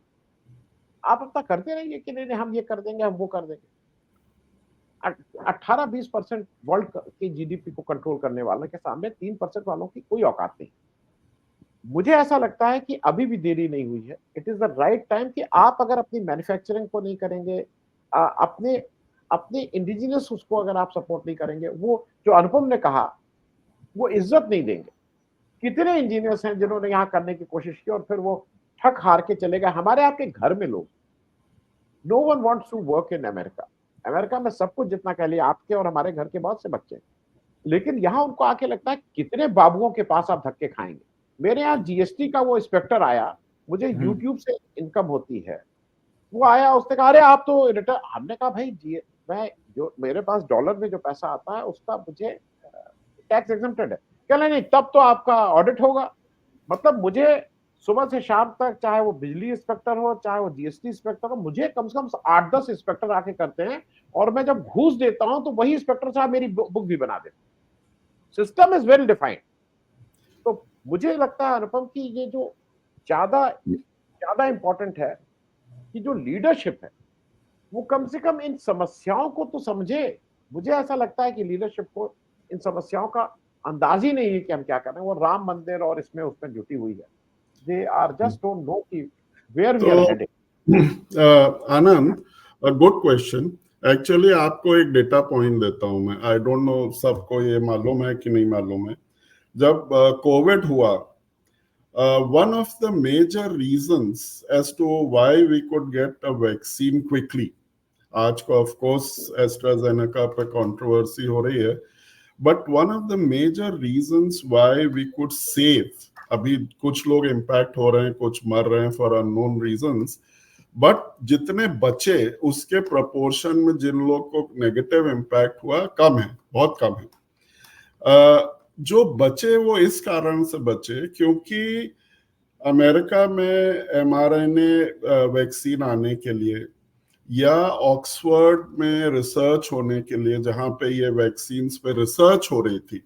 आप अपना करते रहिए कि नहीं हम ये कर देंगे, हम वो कर देंगे। 18-20% वर्ल्ड की जीडीपी को कंट्रोल करने वाले के सामने 3% वालों की कोई औकात नहीं। मुझे ऐसा लगता है कि अभी भी देरी नहीं हुई है। It is the right time कि आप अगर अपनी मैन्युफैक्चरिंग को नहीं करेंगे, अपने इंडिजिनियस उसको अगर आप सपोर्ट नहीं करेंगे, वो जो अनुपम ने कहा वो इज्जत नहीं देंगे। कितने इंजीनियर्स हैं जिन्होंने यहाँ करने की कोशिश की और फिर वो ठक हार के चले गए। हमारे आपके घर में लोग, no one wants to work in America. America में सब कुछ जितना कह लिया, आपके और हमारे घर के बहुत से बच्चे, लेकिन यहाँ उनको आके लगता है कितने बाबुओं के पास आप धक्के खाएंगे। मेरे यहाँ जीएसटी का वो इंस्पेक्टर आया, मुझे यूट्यूब से इनकम होती है, वो आया, उसने कहा अरे आप तो रिटर्न। हमने कहा भाई मैं जो मेरे पास डॉलर में जो पैसा आता है उसका मुझे टैक्स एग्जम्प्टेड है। क्या नहीं, तब तो आपका ऑडिट होगा। मतलब मुझे सुबह से शाम तक, चाहे वो बिजली इंस्पेक्टर हो, चाहे वो जीएसटी इंस्पेक्टर हो, मुझे कम से कम 8-10 इंस्पेक्टर आके करते हैं, और मैं जब घूस देता हूं तो वही इंस्पेक्टर साहब मेरी बुक भी बना देते। System is well defined. तो मुझे लगता है अनुपम कि ये जो ज्यादा इंपॉर्टेंट है कि जो लीडरशिप है वो कम से कम इन समस्याओं को तो समझे। मुझे ऐसा लगता है कि लीडरशिप को इन समस्याओं का अंदाज ही नहीं है कि हम क्या कर रहे हैं। वो राम मंदिर और उसमें जुटी हुई है। They are just don't know where we are heading. Anand, a good question. Actually आपको एक डेटा पॉइंट देता हूं मैं। I don't know सबको ये मालूम है कि नहीं मालूम है। जब कोविड हुआ, one of the major reasons as to why we could get a vaccine quickly, आज को of course AstraZeneca पे controversy हो रही है, but one of the major reasons why we could save, अभी कुछ लोग इम्पैक्ट हो रहे हैं, कुछ मर रहे हैं फॉर अननोन रीजंस, बट जितने बचे उसके प्रोपोर्शन में जिन लोग को नेगेटिव इम्पैक्ट हुआ कम है, बहुत कम है। जो बचे वो इस कारण से बचे क्योंकि अमेरिका में mRNA वैक्सीन आने के लिए या ऑक्सफोर्ड में रिसर्च होने के लिए, जहां पे ये वैक्सीन्स पे रिसर्च हो रही थी,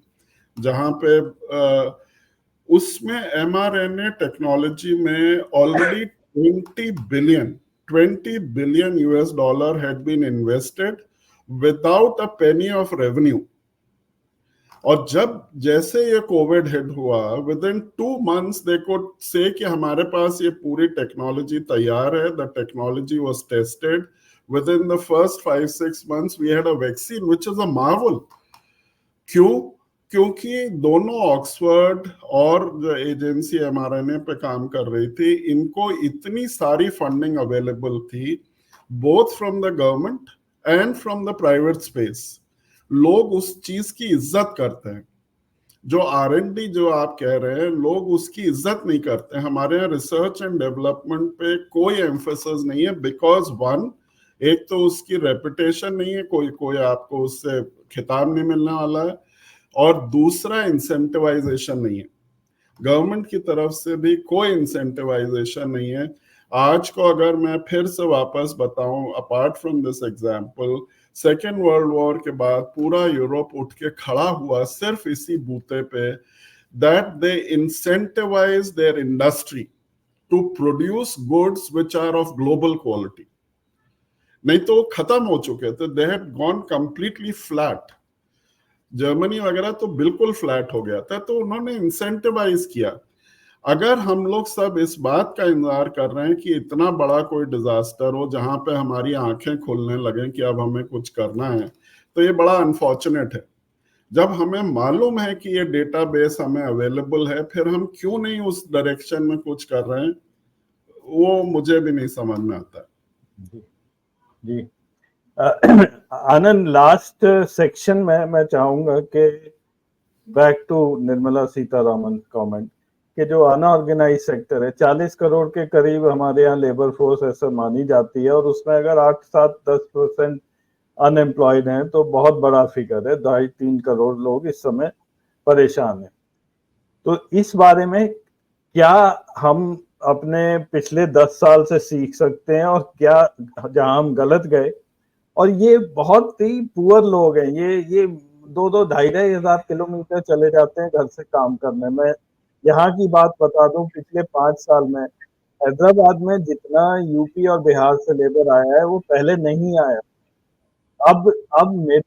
जहां पे उसमें mRNA टेक्नोलॉजी में already $20 billion US had been invested without a penny of revenue. और जैसे ये कोविड हिट हुआ, within 2 months they could say कि हमारे पास ये पूरी टेक्नोलॉजी तैयार है, the technology was tested, within the first 5-6 months we had a vaccine which is a marvel. क्यों? क्योंकि दोनों ऑक्सफोर्ड और जो एजेंसी mRNA पे काम कर रही थी, इनको इतनी सारी फंडिंग अवेलेबल थी, both from the government and from the private space. लोग उस चीज की इज्जत करते हैं। जो R&D जो आप कह रहे हैं, लोग उसकी इज्जत नहीं करते। हमारे यहाँ रिसर्च एंड डेवलपमेंट पे कोई एम्फेसिस नहीं है, बिकॉज वन, एक तो उसकी रेपुटेशन नहीं है, कोई आपको उससे खिताब नहीं मिलने वाला है, और दूसरा इंसेंटिवाइजेशन नहीं है। गवर्नमेंट की तरफ से भी कोई इंसेंटिवाइजेशन नहीं है। आज को अगर मैं फिर से वापस बताऊं, apart from this example, second world war के बाद पूरा यूरोप उठ के खड़ा हुआ सिर्फ इसी बूते पे, that they incentivise their industry to produce goods which are of global quality. नहीं तो खत्म हो चुके थे, they had gone completely flat. Germany वगैरह तो बिल्कुल फ्लैट हो गया था, तो उन्होंने इंसेंटिवाइज किया। अगर हम लोग सब इस बात का इंतजार कर रहे हैं कि इतना बड़ा कोई डिजास्टर हो जहां पे हमारी आंखें खुलने लगे कि अब हमें कुछ करना है, तो ये बड़ा अनफॉर्चुनेट है। जब हमें मालूम है कि ये डेटाबेस हमें अवेलेबल है, फिर हम क्यों नहीं उस डायरेक्शन में कुछ कर रहे हैं, वो मुझे भी नहीं समझ में आता। जी आनंद, लास्ट सेक्शन में मैं चाहूंगा कि back to Nirmala Sitharaman comment कि जो अनऑर्गेनाइज सेक्टर है 40 करोड़ के करीब हमारे यहाँ लेबर फोर्स ऐसा मानी जाती है, और उसमें अगर 8-7-10% अनएम्प्लॉयड हैं तो बहुत बड़ा फिगर है। 2.5-3 करोड़ लोग इस समय परेशान हैं। तो इस बारे में क्या हम अपने पिछले 10 साल से सीख सकते हैं, और क्या जहां हम गलत गए, और ये बहुत ही पुअर लोग हैं, ये 2-2 2.5 किलोमीटर चले जाते हैं घर से काम करने में। यहाँ की बात बता दूं, पिछले 5 साल में हैदराबाद में जितना यूपी और बिहार से लेबर आया है वो पहले नहीं आया। अब मेरे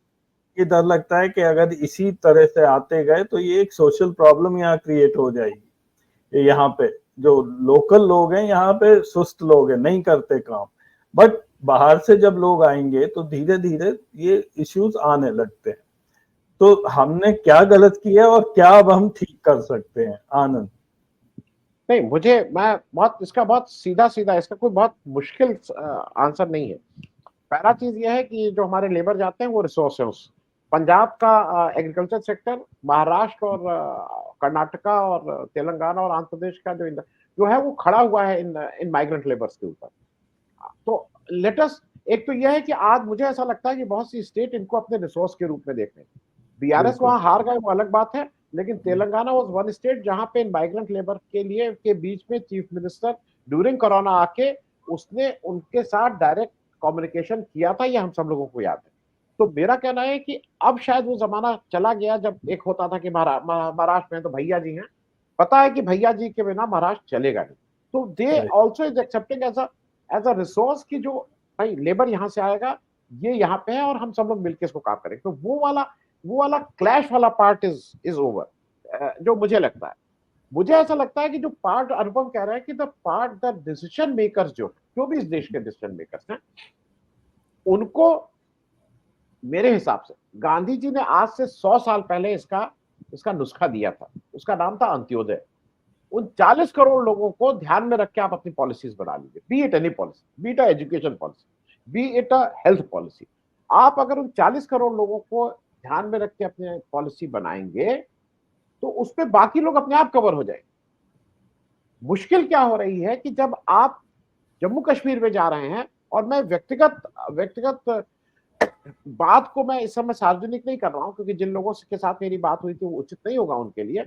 ये डर लगता है कि अगर इसी तरह से आते गए तो ये एक सोशल प्रॉब्लम यहाँ क्रिएट हो जाएगी। यहाँ पे जो लोकल लोग हैं, यहाँ पे सुस्त लोग हैं, नहीं करते काम, बट बाहर से जब लोग आएंगे तो धीरे धीरे ये इश्यूज आने लगते हैं। तो हमने क्या गलत किया और क्या अब हम ठीक कर सकते हैं? आनंद। नहीं, मैं बहुत सीधा इसका कोई बहुत मुश्किल आंसर नहीं है। पहला चीज यह है कि जो हमारे लेबर जाते हैं वो रिसोर्स है। उस पंजाब का एग्रीकल्चर सेक्टर, महाराष्ट्र और कर्नाटका और तेलंगाना और आंध्र प्रदेश का जो है वो खड़ा हुआ है इन माइग्रेंट लेबर्स के ऊपर। तो लेटस, एक तो यह है कि आज मुझे ऐसा लगता है कि बहुत सी स्टेट इनको अपने रिसोर्स के रूप में देख रहे हैं। बीआरएस वहां हार गए, वो अलग बात है, लेकिन तेलंगाना वाज वन स्टेट जहां पे माइग्रेंट लेबर के बीच में चीफ मिनिस्टर ड्यूरिंग कोरोना आके उसने उनके साथ डायरेक्ट कम्युनिकेशन किया था। ये हम सब लोगों को याद है। तो मेरा कहना है कि अब शायद वो जमाना चला गया जब एक होता था कि महाराष्ट्र में तो भैया जी हैं, पता है कि भैया जी के बिना महाराष्ट्र चलेगा नहीं। तो they also is accepting as a resource की जो भाई लेबर यहाँ से आएगा, ये यहाँ पे है और हम सब लोग मिलकर इसको काम करेंगे। तो वो वाला क्लैश वाला पार्ट इज ओवर, जो मुझे लगता है। मुझे ऐसा लगता है कि जो पार्ट अनुपम कह रहा है कि द डिसीजन मेकर्स जो भी इस देश के डिसीजन मेकर्स हैं, उनको मेरे हिसाब से गांधी जी ने आज से 100 साल पहले इसका नुस्खा दिया था। उसका नाम था अंत्योदय। उन 40 करोड़ लोगों को ध्यान में रख के आप अपनी पॉलिसीज बना लीजिए, B it any policy, B it education policy, B it a health policy. आप अगर उन 40 करोड़ लोगों को ध्यान में रख के अपनी पॉलिसी बनाएंगे तो उस पर बाकी लोग अपने आप कवर हो जाएंगे। मुश्किल क्या हो रही है कि जब आप जम्मू कश्मीर में जा रहे हैं, और मैं व्यक्तिगत बात को मैं इस समय सार्वजनिक नहीं कर रहा हूं क्योंकि जिन लोगों के साथ मेरी बात हुई थी वो उचित नहीं होगा उनके लिए।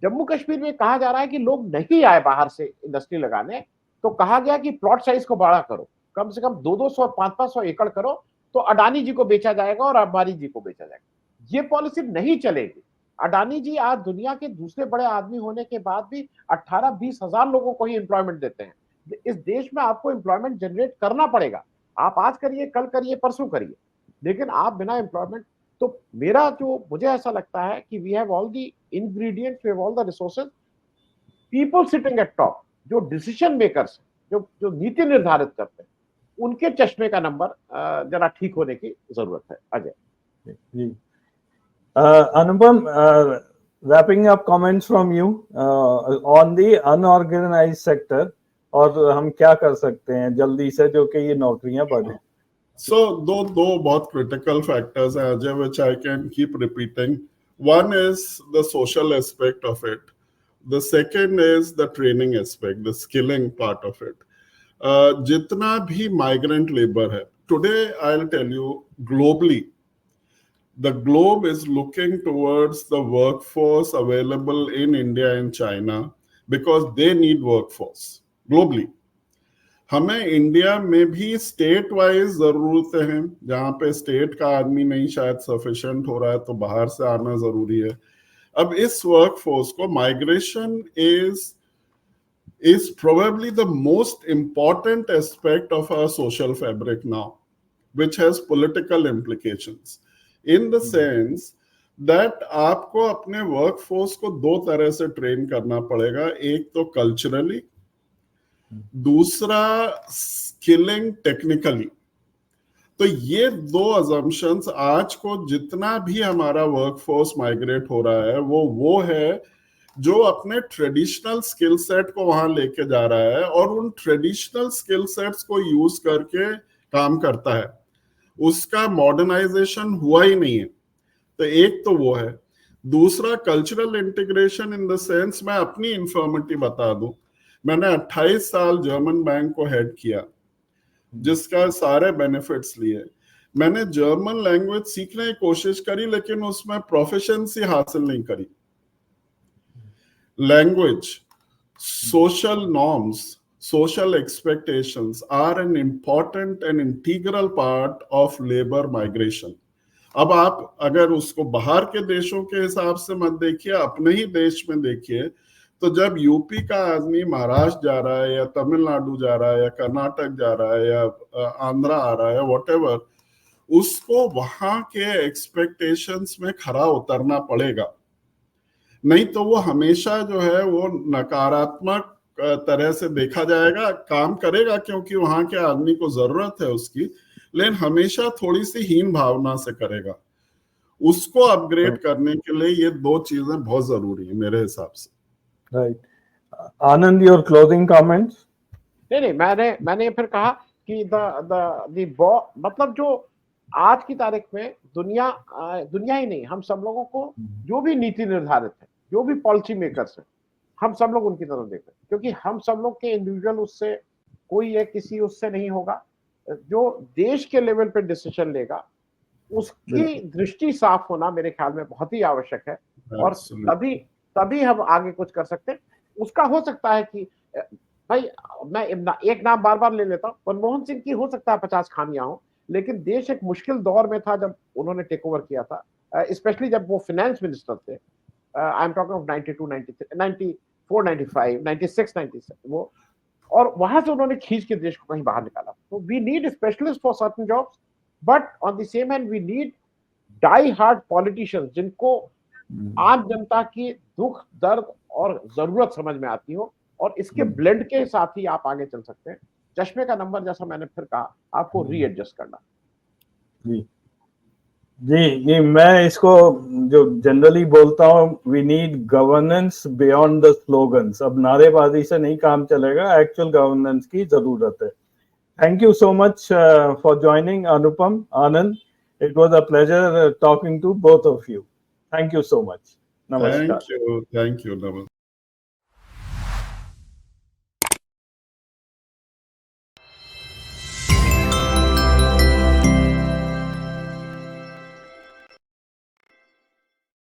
जम्मू कश्मीर में कहा जा रहा है कि लोग नहीं आए बाहर से इंडस्ट्री लगाने, तो कहा गया कि प्लॉट साइज को बड़ा करो, कम से कम 200-200 500-500 एकड़ करो, तो अडानी जी को बेचा जाएगा और अंबानी जी को बेचा जाएगा। ये पॉलिसी नहीं चलेगी। अडानी जी आज दुनिया के दूसरे बड़े आदमी होने के बाद भी 18-20 हजार लोगों को ही एम्प्लॉयमेंट देते हैं। इस देश में आपको एम्प्लॉयमेंट जनरेट करना पड़ेगा। आप आज करिए, कल करिए, परसों करिए, लेकिन आप बिना एम्प्लॉयमेंट, तो मुझे ऐसा लगता है कि we have all the ingredients, we have all the resources, people sitting at top, जो डिसीजन मेकर्स, जो नीति निर्धारित करते हैं, उनके चश्मे का नंबर जरा ठीक होने की जरूरत है। Ajay ji, Anupam, wrapping up comments from you on the unorganized sector, और हम क्या कर सकते हैं जल्दी से जो कि ये नौकरियां बढ़े? So दो बहुत critical factors हैं Ajay, which I can keep repeating. One is the social aspect of it. The second is the training aspect, the skilling part of it. जितना भी migrant labor है, today I'll tell you globally, the globe is looking towards the workforce available in India and China because they need workforce globally. हमें इंडिया में भी स्टेट वाइज जरूरतें हैं, जहां पे स्टेट का आदमी नहीं शायद सफिशिएंट हो रहा है तो बाहर से आना जरूरी है। अब इस वर्कफोर्स को migration is probably the most important aspect of our social fabric now, which has political implications. In the sense, that आपको अपने वर्कफोर्स को दो तरह से ट्रेन करना पड़ेगा, एक तो कल्चरली, दूसरा स्किलिंग टेक्निकली। तो ये दो अजम्पशंस आज को जितना भी हमारा वर्कफोर्स माइग्रेट हो रहा है वो है जो अपने ट्रेडिशनल स्किल सेट को वहां लेके जा रहा है और उन ट्रेडिशनल स्किल सेट्स को यूज करके काम करता है, उसका मॉडर्नाइजेशन हुआ ही नहीं है। तो एक तो वो है, दूसरा cultural integration in the sense, मैं अपनी इंफॉर्मिटी बता दूं, मैंने 28 साल जर्मन बैंक को हेड किया जिसका सारे बेनिफिट्स लिए। मैंने जर्मन लैंग्वेज सीखने की कोशिश करी लेकिन उसमें प्रोफिशिएंसी हासिल नहीं करी। Language, social norms, social expectations are an important and integral part of labor migration. अब आप अगर उसको बाहर के देशों के हिसाब से मत देखिए, अपने ही देश में देखिए, तो जब यूपी का आदमी महाराष्ट्र जा रहा है या तमिलनाडु जा रहा है या कर्नाटक जा रहा है या आंध्रा आ रहा है, व्हाटएवर, उसको वहां के एक्सपेक्टेशंस में खरा उतरना पड़ेगा, नहीं तो वो हमेशा जो है वो नकारात्मक तरह से देखा जाएगा। काम करेगा क्योंकि वहां के आदमी को जरूरत है उसकी, लेकिन हमेशा थोड़ी सी हीन भावना से करेगा। उसको अपग्रेड करने के लिए ये दो चीजें बहुत जरूरी है मेरे हिसाब से। Right. Anand, your closing comments? नहीं, मैंने फिर कहा कि मतलब जो आज की तारीख में दुनिया ही नहीं, हम सब लोगों को जो भी नीति निर्धारित है, जो भी पॉलिसी मेकर्स है, हम सब लोग उनकी तरफ देख रहे हैं, क्योंकि हम सब लोग के इंडिविजुअल उससे कोई है किसी उससे नहीं होगा। जो देश के लेवल पे डिसीजन लेगा उसकी दृष्टि साफ होना मेरे ख्याल में बहुत ही आवश्यक है, और तभी हम आगे कुछ कर सकते हैं। उसका हो सकता है कि भाई मैं एक नाम बार बार ले लेता हूँ, मनमोहन सिंह की हो सकता है 50 खामियां हो, लेकिन देश एक मुश्किल दौर में था जब उन्होंने टेक ओवर किया था, स्पेशली जब वो फाइनेंस मिनिस्टर थे। आई एम टॉकिंग ऑफ 92, 93, 94, 95, 96, 97 वो, और वहां से उन्होंने खींच के देश को कहीं बाहर निकाला। तो we need specialist for certain jobs, but on the same hand we need die hard politicians जिनको आम जनता की दुख दर्द और जरूरत समझ में आती हो, और इसके ब्लेंड के साथ ही आप आगे चल सकते हैं। चश्मे का नंबर, जैसा मैंने फिर कहा, आपको रीएडजस्ट करना। जी, मैं इसको जो जनरली बोलता हूँ, we need governance beyond the slogans. अब नारेबाजी से नहीं काम चलेगा, एक्चुअल गवर्नेंस की जरूरत है। Thank you so much for joining Anupam, Anand. It was a pleasure talking to both of you. Thank you so much. नमस्कार। थैंक यू, नमस्कार।